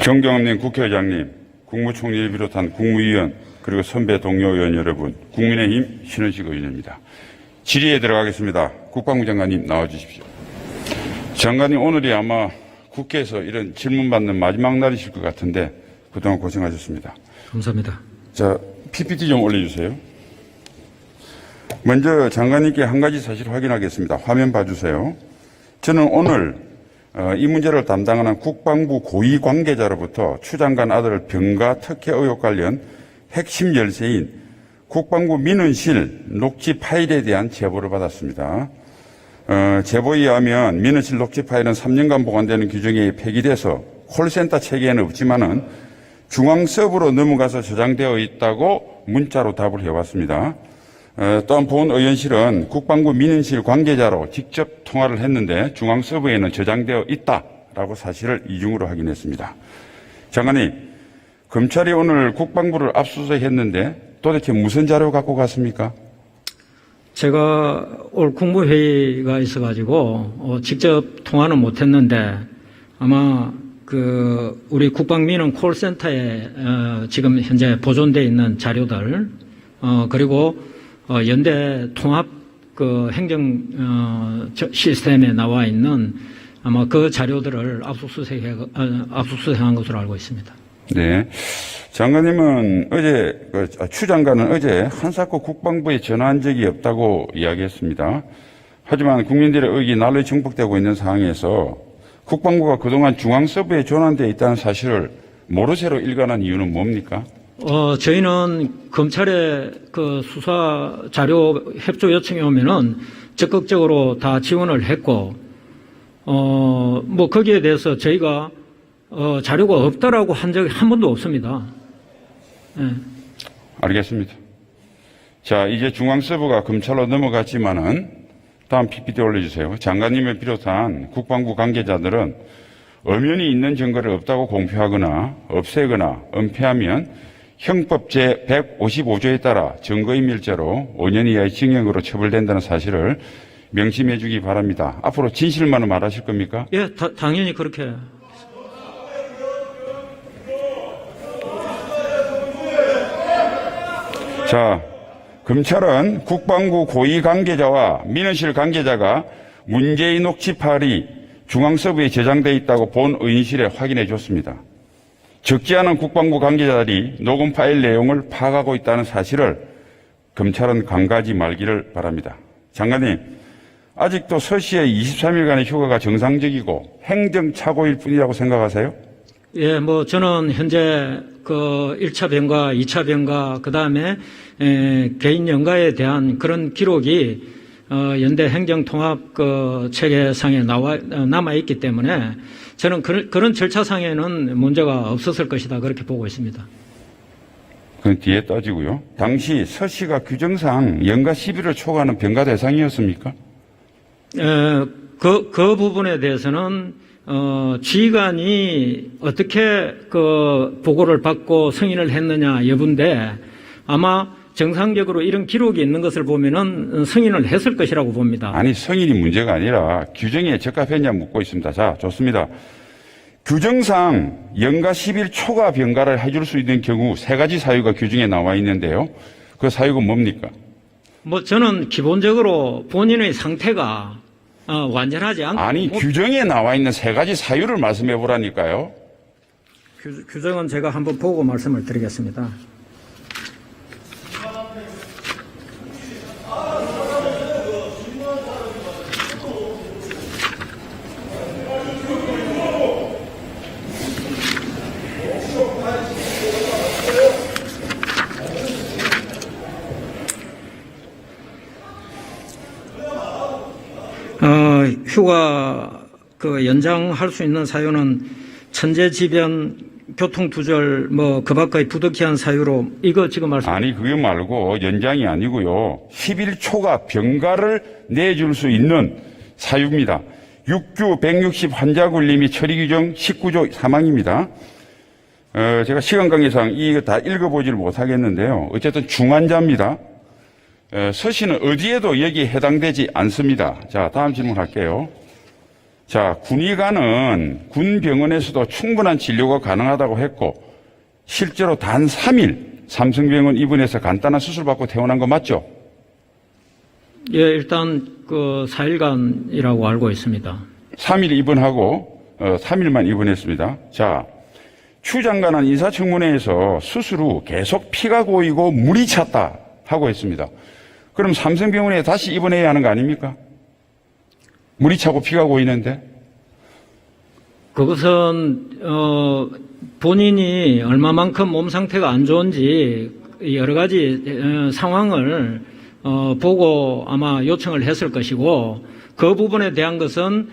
존경하는 국회의장님, 국무총리를 비롯한 국무위원, 그리고 선배 동료 의원 여러분, 국민의힘 신원식 의원입니다. 질의에 들어가겠습니다. 국방부 장관님 나와주십시오. 장관님, 오늘이 아마 국회에서 이런 질문 받는 마지막 날이실 것 같은데 그동안 고생하셨습니다. 감사합니다. 자, PPT 좀 올려주세요. 먼저 장관님께 한 가지 사실 확인하겠습니다. 화면 봐주세요. 저는 오늘 이 문제를 담당하는 국방부 고위 관계자로부터 추 장관 아들 병가 특혜 의혹 관련 핵심 열쇠인 국방부 민원실 녹취 파일에 대한 제보를 받았습니다. 제보에 의하면 민원실 녹취 파일은 3년간 보관되는 규정에 폐기돼서 콜센터 체계에는 없지만은 중앙 서버로 넘어가서 저장되어 있다고 문자로 답을 해왔습니다. 또한 본 의원실은 국방부 민원실 관계자로 직접 통화를 했는데 중앙 서버에는 저장되어 있다라고 사실을 이중으로 확인했습니다. 장관님, 검찰이 오늘 국방부를 압수수색했는데 도대체 무슨 자료 갖고 갔습니까? 제가 오늘 국무회의가 있어가지고 직접 통화는 못했는데 아마 우리 국방민원 콜센터에 지금 현재 보존되어 있는 자료들 그리고 연대 통합 행정 시스템에 나와 있는 아마 그 자료들을 압수수색한 것으로 알고 있습니다. 네. 장관님은 추 장관은 어제 한사코 국방부에 전화한 적이 없다고 이야기했습니다. 하지만 국민들의 의혹이 날로 증폭되고 있는 상황에서 국방부가 그동안 중앙서부에 전환되어 있다는 사실을 모르쇠로 일관한 이유는 뭡니까? 저희는 검찰의 수사 자료 협조 요청이 오면은 적극적으로 다 지원을 했고, 거기에 대해서 저희가 자료가 없다라고 한 적이 한 번도 없습니다. 네. 알겠습니다. 자, 이제 중앙서부가 검찰로 넘어갔지만은 다음 PPT 올려주세요. 장관님을 비롯한 국방부 관계자들은 엄연히 있는 증거를 없다고 공표하거나 없애거나 은폐하면 형법 제155조에 따라 증거인멸죄로 5년 이하의 징역으로 처벌된다는 사실을 명심해 주기 바랍니다. 앞으로 진실만을 말하실 겁니까? 예, 당연히 그렇게. 자, 검찰은 국방부 고위 관계자와 민원실 관계자가 문제의 녹취 파일이 중앙서부에 저장되어 있다고 본 의원실에 확인해 줬습니다. 적지 않은 국방부 관계자들이 녹음 파일 내용을 파악하고 있다는 사실을 검찰은 간과하지 말기를 바랍니다. 장관님, 아직도 서 씨의 23일간의 휴가가 정상적이고 행정착오일 뿐이라고 생각하세요? 예, 저는 현재 1차 병가, 2차 병가, 그 다음에 개인 연가에 대한 그런 기록이 연대 행정통합 체계상에 남아있기 때문에 저는 그런 절차상에는 문제가 없었을 것이다, 그렇게 보고 있습니다. 그건 뒤에 따지고요. 당시 서 씨가 규정상 연가 10일을 초과하는 병가 대상이었습니까? 그 부분에 대해서는 지휘관이 어떻게 보고를 받고 승인을 했느냐 여부인데 아마 정상적으로 이런 기록이 있는 것을 보면은 승인을 했을 것이라고 봅니다. 아니, 승인이 문제가 아니라 규정에 적합했냐 묻고 있습니다. 자, 좋습니다. 규정상 연가 10일 초과 병가를 해줄 수 있는 경우 세 가지 사유가 규정에 나와 있는데요. 그 사유가 뭡니까? 저는 기본적으로 본인의 상태가 완전하지 않고. 아니, 규정에 나와 있는 세 가지 사유를 말씀해 보라니까요. 규정은 제가 한번 보고 말씀을 드리겠습니다. 휴가 연장할 수 있는 사유는 천재지변, 교통두절, 그 밖의 부득이한 사유로 이거 지금 말씀. 아니, 그게 말고 연장이 아니고요. 10일 초과 병가를 내줄 수 있는 사유입니다. 6규 160 환자 굴림 및 처리 규정 19조 3항입니다. 제가 시간 관계상 이거 다 읽어보질 못하겠는데요. 어쨌든 중환자입니다. 서씨는 어디에도 여기에 해당되지 않습니다. 자, 다음 질문 할게요. 자, 군의관은 군 병원에서도 충분한 진료가 가능하다고 했고 실제로 단 3일 삼성병원 입원해서 간단한 수술받고 퇴원한 거 맞죠? 예, 일단 그 4일간이라고 알고 있습니다. 3일 입원하고 3일만 입원했습니다. 자, 추 장관은 인사청문회에서 수술 후 계속 피가 고이고 물이 찼다 하고 했습니다. 그럼 삼성병원에 다시 입원해야 하는 거 아닙니까? 물이 차고 피가 고이는데? 그것은 본인이 얼마만큼 몸 상태가 안 좋은지 여러 가지 상황을 보고 아마 요청을 했을 것이고 그 부분에 대한 것은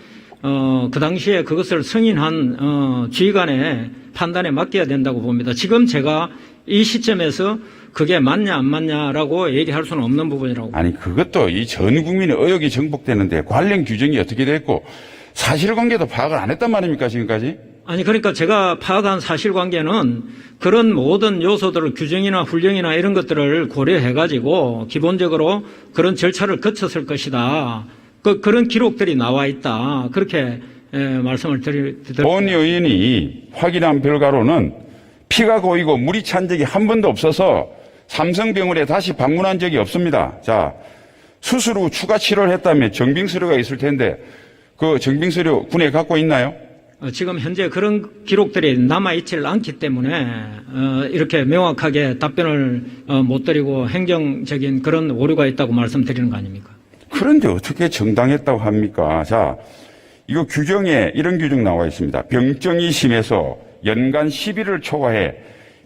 그 당시에 그것을 승인한 지휘관의 판단에 맡겨야 된다고 봅니다. 지금 제가 이 시점에서 그게 맞냐 안 맞냐라고 얘기할 수는 없는 부분이라고. 아니, 그것도 이 전 국민의 의혹이 정복되는데 관련 규정이 어떻게 됐고 사실관계도 파악을 안 했단 말입니까, 지금까지? 아니, 그러니까 제가 파악한 사실관계는 그런 모든 요소들을 규정이나 훈령이나 이런 것들을 고려해가지고 기본적으로 그런 절차를 거쳤을 것이다. 그런 기록들이 나와 있다. 그렇게 말씀을 드립니다. 본 의원이 확인한 결과로는 피가 고이고 물이 찬 적이 한 번도 없어서 삼성병원에 다시 방문한 적이 없습니다. 자, 수술 후 추가 치료를 했다면 정빙서류가 있을 텐데 그 정빙서류 군에 갖고 있나요? 지금 현재 그런 기록들이 남아있질 않기 때문에 이렇게 명확하게 답변을 못 드리고 행정적인 그런 오류가 있다고 말씀드리는 거 아닙니까? 그런데 어떻게 정당했다고 합니까? 자, 이거 규정에 이런 규정 나와 있습니다. 병증이 심해서 연간 10일을 초과해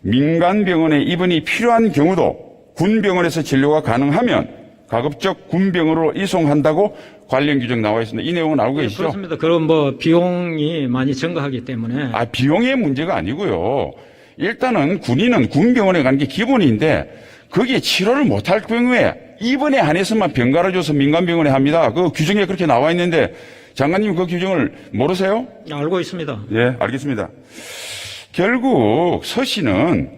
민간병원에 입원이 필요한 경우도 군병원에서 진료가 가능하면 가급적 군병원으로 이송한다고 관련 규정 나와 있습니다. 이 내용은 알고 계시죠? 그렇습니다. 그럼 뭐 비용이 많이 증가하기 때문에. 비용의 문제가 아니고요. 일단은 군인은 군병원에 가는 게 기본인데 거기에 치료를 못할 경우에 입원에 한해서만 병가를 줘서 민간병원에 합니다. 그 규정에 그렇게 나와 있는데 장관님 그 규정을 모르세요? 알고 있습니다. 예, 알겠습니다. 결국 서 씨는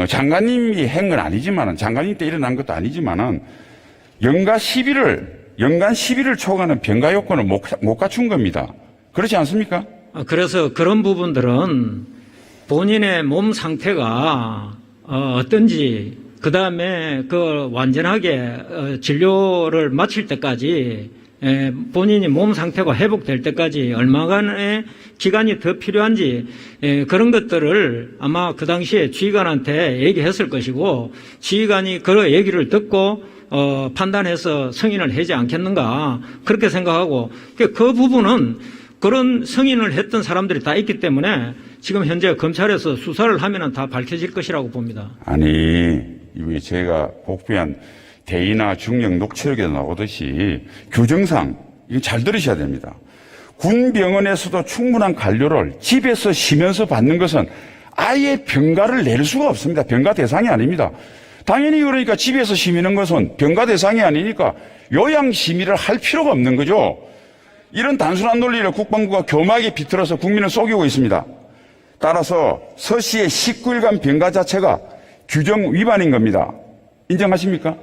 장관님이 한 건 아니지만은 장관님 때 일어난 것도 아니지만은 연간 10일을 초과하는 병가 요건을 못 갖춘 겁니다. 그렇지 않습니까? 그래서 그런 부분들은 본인의 몸 상태가 어떤지 그 다음에 그 완전하게 진료를 마칠 때까지 본인이 몸 상태가 회복될 때까지 얼마간의 기간이 더 필요한지 그런 것들을 아마 그 당시에 지휘관한테 얘기했을 것이고 지휘관이 그 얘기를 듣고 판단해서 승인을 하지 않겠는가 그렇게 생각하고 그 부분은 그런 승인을 했던 사람들이 다 있기 때문에 지금 현재 검찰에서 수사를 하면은 다 밝혀질 것이라고 봅니다. 아니, 이게 제가 복부한 대의나 중력 녹취록에 나오듯이 규정상 이거 잘 들으셔야 됩니다. 군 병원에서도 충분한 관료를 집에서 쉬면서 받는 것은 아예 병가를 낼 수가 없습니다. 병가 대상이 아닙니다. 당연히 그러니까 집에서 쉬는 것은 병가 대상이 아니니까 요양 심의를 할 필요가 없는 거죠. 이런 단순한 논리를 국방부가 교묘하게 비틀어서 국민을 속이고 있습니다. 따라서 서 씨의 19일간 병가 자체가 규정 위반인 겁니다. 인정하십니까?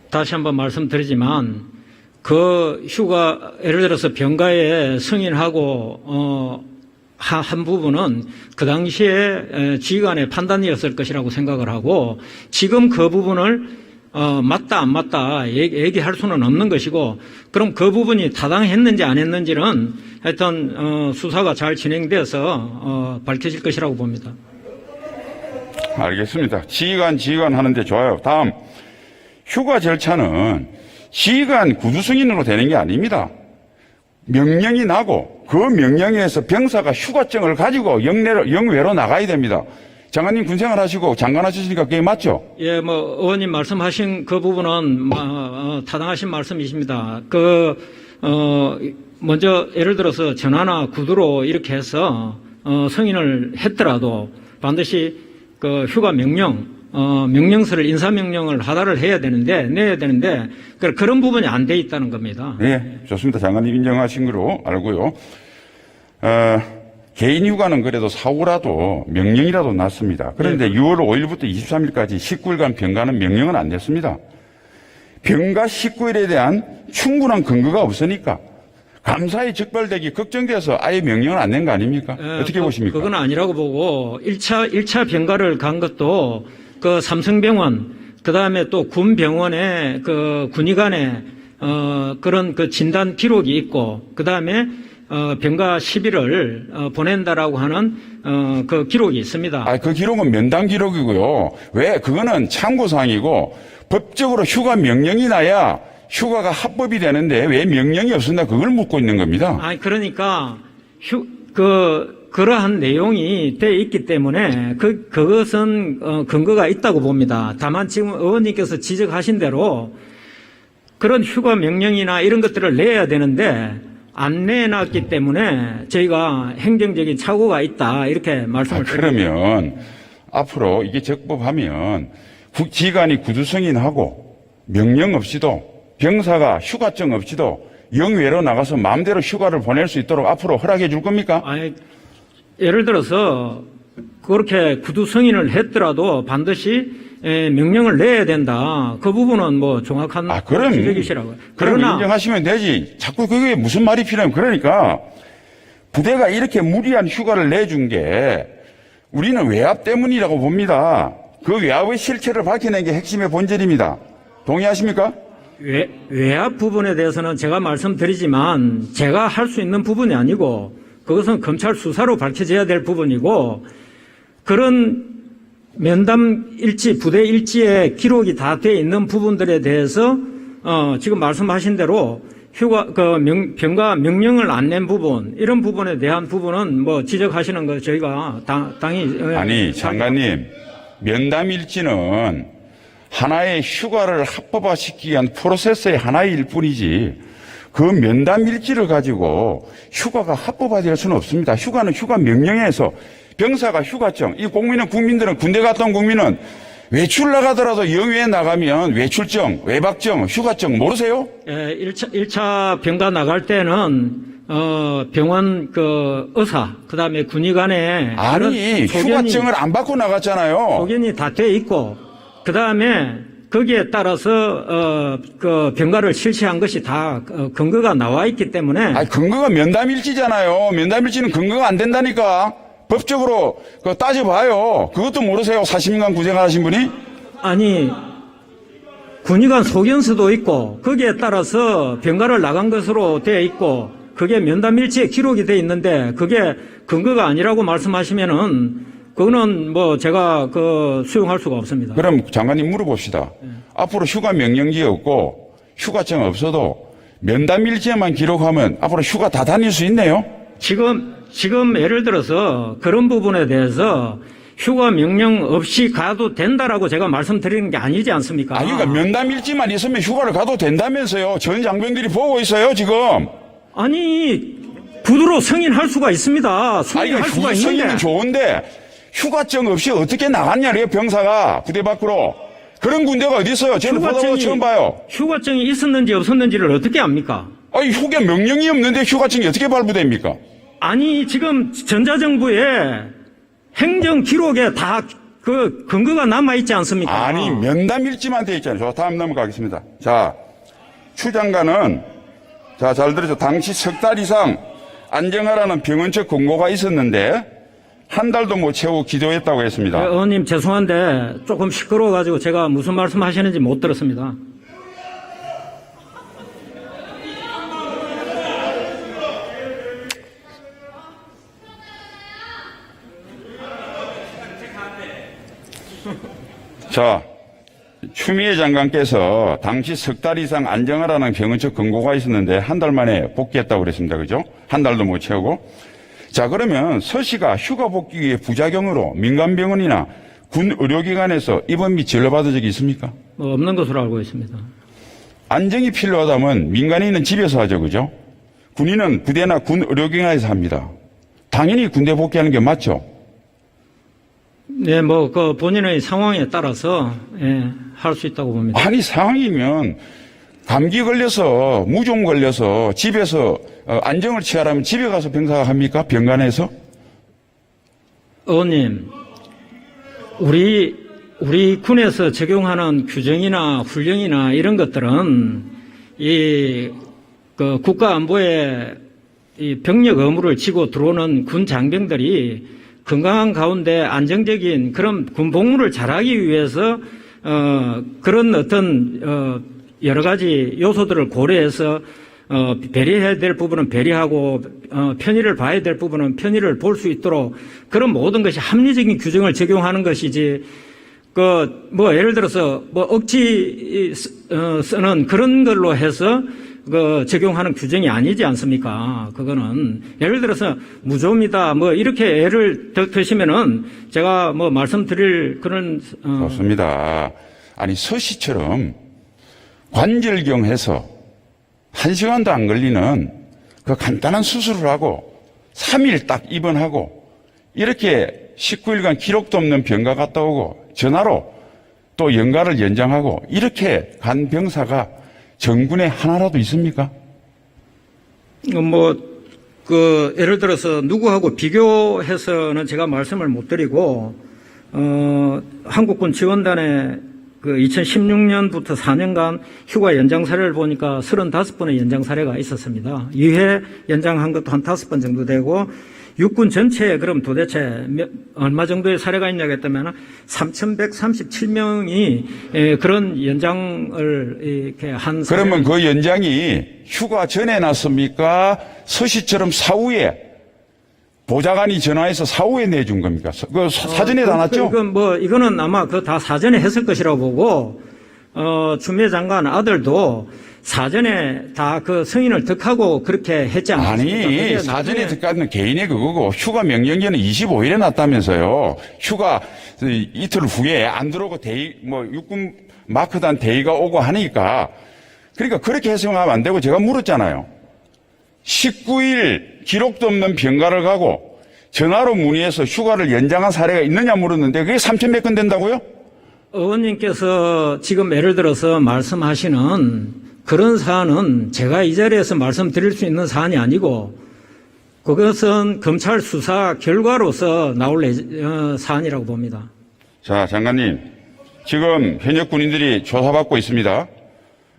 다시 한번 말씀드리지만 그 휴가 예를 들어서 병가에 승인하고 한 부분은 그 당시에 지휘관의 판단이었을 것이라고 생각을 하고 지금 그 부분을 맞다 안 맞다 얘기할 수는 없는 것이고 그럼 그 부분이 타당했는지 안 했는지는 하여튼 수사가 잘 진행돼서 밝혀질 것이라고 봅니다. 알겠습니다. 지휘관 하는데 좋아요. 다음 휴가 절차는 지휘관 구두 승인으로 되는 게 아닙니다. 명령이 나고 그 명령에서 병사가 휴가증을 가지고 영외로 나가야 됩니다. 장관님 군생활 하시고 장관 하셨으니까 그게 맞죠? 예, 뭐 의원님 말씀하신 그 부분은 타당하신 말씀이십니다. 먼저 예를 들어서 전화나 구두로 이렇게 해서 승인을 했더라도 반드시 그 휴가 명령서를 인사명령을 하달을 내야 되는데 그런 부분이 안 돼 있다는 겁니다. 네, 좋습니다. 장관님 인정하신 거로 알고요. 개인 휴가는 그래도 사고라도 명령이라도 났습니다. 그런데 네. 6월 5일부터 23일까지 19일간 병가는 명령은 안 냈습니다. 병가 19일에 대한 충분한 근거가 없으니까 감사에 적발되기 걱정돼서 아예 명령을 안 낸 거 아닙니까? 어떻게 보십니까? 그건 아니라고 보고 1차 병가를 간 것도 그 삼성병원 그다음에 또 군병원에 그 군의관에 그런 그 진단 기록이 있고 그다음에 병가 10일을 보낸다라고 하는 그 기록이 있습니다. 아, 그 기록은 면담 기록이고요. 왜? 그거는 참고사항이고 법적으로 휴가 명령이 나야 휴가가 합법이 되는데 왜 명령이 없었나 그걸 묻고 있는 겁니다. 아니 그러니까 그러한 내용이 돼 있기 때문에 그것은 근거가 있다고 봅니다. 다만 지금 의원님께서 지적하신 대로 그런 휴가 명령이나 이런 것들을 내야 되는데 안 내놨기 때문에 저희가 행정적인 착오가 있다 이렇게 말씀을 드립니다. 그러면 앞으로 이게 적법하면 기관이 구두 승인하고 명령 없이도 병사가 휴가증 없이도 영외로 나가서 마음대로 휴가를 보낼 수 있도록 앞으로 허락해 줄 겁니까? 아니, 예를 들어서 그렇게 구두 승인을 했더라도 반드시 명령을 내야 된다. 그 부분은 뭐 정확한 그럼 지적이시라고요. 그럼 그러나 인정하시면 되지. 자꾸 그게 무슨 말이 필요하면 그러니까 부대가 이렇게 무리한 휴가를 내준 게 우리는 외압 때문이라고 봅니다. 그 외압의 실체를 밝혀낸 게 핵심의 본질입니다. 동의하십니까? 외압 부분에 대해서는 제가 말씀드리지만 제가 할 수 있는 부분이 아니고 그것은 검찰 수사로 밝혀져야 될 부분이고 그런 면담 일지, 부대 일지에 기록이 다 돼 있는 부분들에 대해서 지금 말씀하신 대로 병가 명령을 안 낸 부분 이런 부분에 대한 부분은 뭐 지적하시는 거 저희가 당연히 아니 장관님 면담 일지는 하나의 휴가를 합법화시키기 위한 프로세스의 하나일 뿐이지 그 면담 일지를 가지고 휴가가 합법화될 수는 없습니다. 휴가는 휴가 명령에서 병사가 휴가증, 이 국민들은 군대 갔다 온 국민은 외출 나가더라도 영외에 나가면 외출증, 외박증, 휴가증 모르세요? 예, 1차 병가 나갈 때는 병원 그 의사 그다음에 군의관에 아니 휴가증을 안 받고 나갔잖아요. 소견이 다 돼 있고 그다음에 거기에 따라서 그 병가를 실시한 것이 다 근거가 나와 있기 때문에 아니 근거가 면담일지잖아요. 면담일지는 근거가 안 된다니까. 법적으로 따져봐요. 그것도 모르세요? 40년간 구쟁하신 분이? 아니 군의관 소견서도 있고 거기에 따라서 병가를 나간 것으로 되어 있고 그게 면담일지에 기록이 돼 있는데 그게 근거가 아니라고 말씀하시면은 그거는 뭐 제가 수용할 수가 없습니다. 그럼 장관님 물어봅시다. 앞으로 휴가 명령지 없고 휴가증 없어도 면담일지에만 기록하면 앞으로 휴가 다 다닐 수 있네요? 지금 예를 들어서 그런 부분에 대해서 휴가 명령 없이 가도 된다라고 제가 말씀드리는 게 아니지 않습니까? 아니, 그러니까 면담일지만 있으면 휴가를 가도 된다면서요. 전 장병들이 보고 있어요, 지금. 아니, 구두로 승인할 수가 있습니다. 승인할 수가 있는데. 승인은 좋은데 휴가증 없이 어떻게 나갔냐래요, 병사가 부대 밖으로. 그런 군대가 어디 있어요? 저는 보다 보다 처음 봐요. 휴가증이 있었는지 없었는지를 어떻게 압니까? 아니, 휴가 명령이 없는데 휴가증이 어떻게 발부됩니까? 아니, 지금 전자정부에 행정 기록에 다 그 근거가 남아있지 않습니까? 아니, 면담일지만 돼 있잖아요. 저 다음 넘어가겠습니다. 자, 추 장관은, 자, 잘 들으죠. 당시 석 달 이상 안정하라는 병원 측 공고가 있었는데, 한 달도 못 채우고 기도했다고 했습니다. 의원님 죄송한데 조금 시끄러워가지고 제가 무슨 말씀 하시는지 못 들었습니다. 자, 추미애 장관께서 당시 석 달 이상 안정하라는 병원 측 권고가 있었는데 한 달 만에 복귀했다고 그랬습니다. 그죠? 한 달도 못 채우고. 자, 그러면 서 씨가 휴가 복귀의 부작용으로 민간병원이나 군 의료기관에서 입원 및 진료받은 적이 있습니까? 뭐 없는 것으로 알고 있습니다. 안정이 필요하다면 민간인은 집에서 하죠. 그죠? 군인은 부대나 군 의료기관에서 합니다. 당연히 군대 복귀하는 게 맞죠? 네, 뭐, 본인의 상황에 따라서, 할 수 있다고 봅니다. 아니, 상황이면 감기 걸려서, 무좀 걸려서 집에서 안정을 취하라면 집에 가서 병사가 합니까? 병간에서? 의원님, 우리 우리 군에서 적용하는 규정이나 훈령이나 이런 것들은 그 국가 안보에 이 병력 의무를 지고 들어오는 군 장병들이 건강한 가운데 안정적인 그런 군 복무를 잘하기 위해서 그런 어떤 여러 가지 요소들을 고려해서 배려해야 될 부분은 배려하고 편의를 봐야 될 부분은 편의를 볼 수 있도록 그런 모든 것이 합리적인 규정을 적용하는 것이지 뭐 예를 들어서 뭐 억지 쓰는 그런 걸로 해서 적용하는 규정이 아니지 않습니까? 그거는 예를 들어서 무좀이다 뭐 이렇게 예를 드시면은 제가 뭐 말씀드릴 그런 좋습니다. 아니 서시처럼 관절경해서 1시간도 안 걸리는 그 간단한 수술을 하고 3일 딱 입원하고 이렇게 19일간 기록도 없는 병가 갔다 오고 전화로 또 연가를 연장하고 이렇게 간 병사가 정군에 하나라도 있습니까? 예를 들어서 누구하고 비교해서는 제가 말씀을 못 드리고, 한국군 지원단의 2016년부터 4년간 휴가 연장 사례를 보니까 35번의 연장 사례가 있었습니다. 2회 연장한 것도 한 5번 정도 되고, 육군 전체에 그럼 도대체 얼마 정도의 사례가 있냐고 했다면 3,137명이 그런 연장을 이렇게 한 그러면 그 연장이 휴가 전에 났습니까? 서시처럼 사후에 보좌관이 전화해서 사후에 내준 겁니까? 그 사전에 다 났죠? 이거는 아마 다 사전에 했을 것이라고 보고, 추미애 장관 아들도 사전에 다 그 승인을 득하고 그렇게 했지 않습니까? 아니, 사전에 득하는 개인의 그거고, 휴가 명령제는 25일에 났다면서요. 휴가 이틀 후에 안 들어오고 육군 마크단 대위가 오고 하니까, 그러니까 그렇게 해석하면 안 되고 제가 물었잖아요. 19일 기록도 없는 병가를 가고 전화로 문의해서 휴가를 연장한 사례가 있느냐 물었는데 그게 3,100건 건 된다고요? 의원님께서 지금 예를 들어서 말씀하시는 그런 사안은 제가 이 자리에서 말씀드릴 수 있는 사안이 아니고 그것은 검찰 수사 결과로서 나올 사안이라고 봅니다. 자, 장관님. 지금 현역 군인들이 조사받고 있습니다.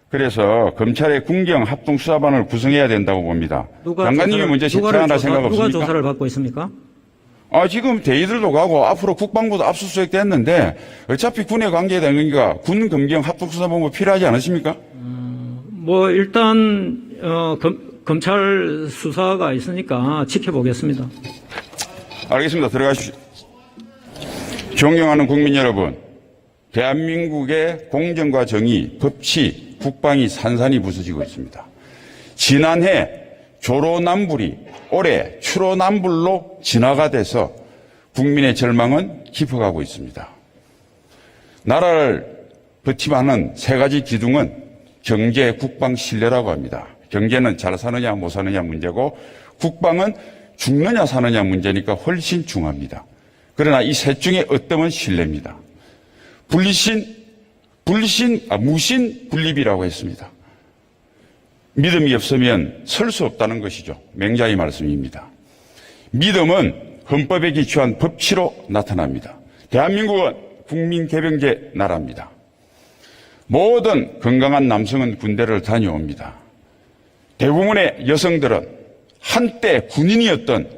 그래서 검찰의 군경 합동수사반을 구성해야 된다고 봅니다. 장관님이 먼저 제청하라 생각 없습니까? 누가 조사를 받고 있습니까? 지금 대위들도 가고 앞으로 국방부도 압수수색 됐는데 어차피 군에 관계되는 거니까 군 검경 합동수사본부 필요하지 않으십니까? 일단 검찰 수사가 있으니까 지켜보겠습니다. 알겠습니다. 들어가십시오. 존경하는 국민 여러분, 대한민국의 공정과 정의, 법치, 국방이 산산이 부서지고 있습니다. 지난해 조로남불이 올해 추로남불로 진화가 돼서 국민의 절망은 깊어가고 있습니다. 나라를 버티하는 세 가지 기둥은 경제, 국방, 신뢰라고 합니다. 경제는 잘 사느냐 못 사느냐 문제고 국방은 죽느냐 사느냐 문제니까 훨씬 중요합니다. 그러나 이 셋 중에 어떤 신뢰입니다. 무신 분립이라고 했습니다. 믿음이 없으면 설 수 없다는 것이죠. 맹자의 말씀입니다. 믿음은 헌법에 기초한 법치로 나타납니다. 대한민국은 국민개병제 나라입니다. 모든 건강한 남성은 군대를 다녀옵니다. 대부분의 여성들은 한때 군인이었던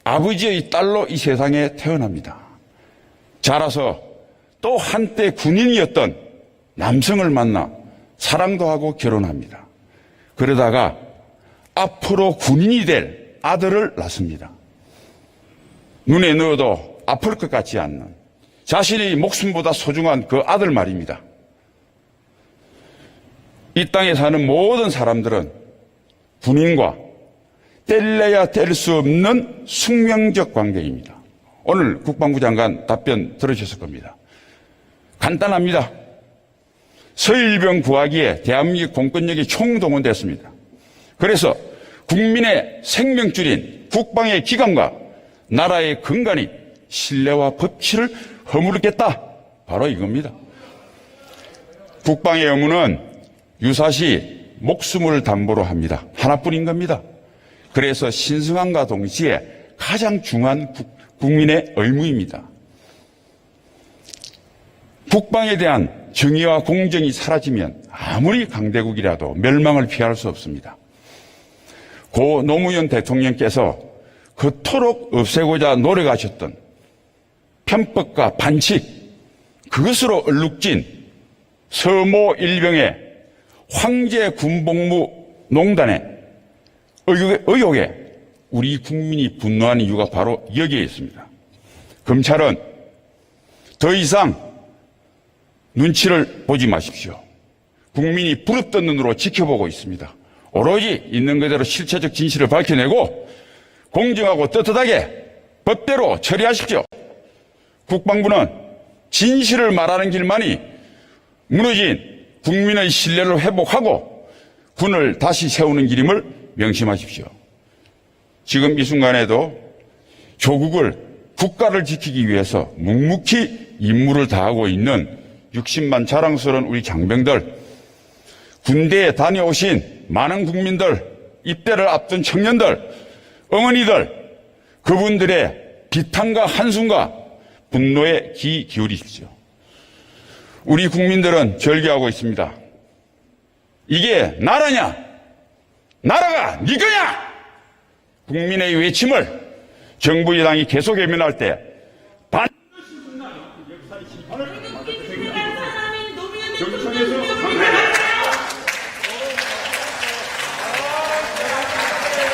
아버지의 딸로 이 세상에 태어납니다. 자라서 또 한때 군인이었던 남성을 만나 사랑도 하고 결혼합니다. 그러다가 앞으로 군인이 될 아들을 낳습니다. 눈에 넣어도 아플 것 같지 않는 자신의 목숨보다 소중한 그 아들 말입니다. 이 땅에 사는 모든 사람들은 군인과 뗄래야 뗄 수 없는 숙명적 관계입니다. 오늘 국방부 장관 답변 들으셨을 겁니다. 간단합니다. 서일병 구하기에 대한민국 공권력이 총동원됐습니다. 그래서 국민의 생명줄인 국방의 기강과 나라의 근간이 신뢰와 법치를 허물겠다. 바로 이겁니다. 국방의 의무는 유사시 목숨을 담보로 합니다. 하나뿐인 겁니다. 그래서 신성함과 동시에 가장 중요한 국민의 의무입니다. 국방에 대한 정의와 공정이 사라지면 아무리 강대국이라도 멸망을 피할 수 없습니다. 고 노무현 대통령께서 그토록 없애고자 노력하셨던 편법과 반칙, 그것으로 얼룩진 서모 일병의 황제 군복무 농단의 의혹에 우리 국민이 분노하는 이유가 바로 여기에 있습니다. 검찰은 더 이상 눈치를 보지 마십시오. 국민이 부릅뜬 눈으로 지켜보고 있습니다. 오로지 있는 그대로 실체적 진실을 밝혀내고 공정하고 떳떳하게 법대로 처리하십시오. 국방부는 진실을 말하는 길만이 무너진 국민의 신뢰를 회복하고 군을 다시 세우는 길임을 명심하십시오. 지금 이 순간에도 조국을, 국가를 지키기 위해서 묵묵히 임무를 다하고 있는 60만 자랑스러운 우리 장병들, 군대에 다녀오신 많은 국민들, 입대를 앞둔 청년들, 어머니들, 그분들의 비탄과 한숨과 분노에 귀 기울이십시오. 우리 국민들은 절규하고 있습니다. 이게 나라냐? 나라가 네 거냐? 국민의 외침을 정부 여당이 계속 외면할 때 경찰에서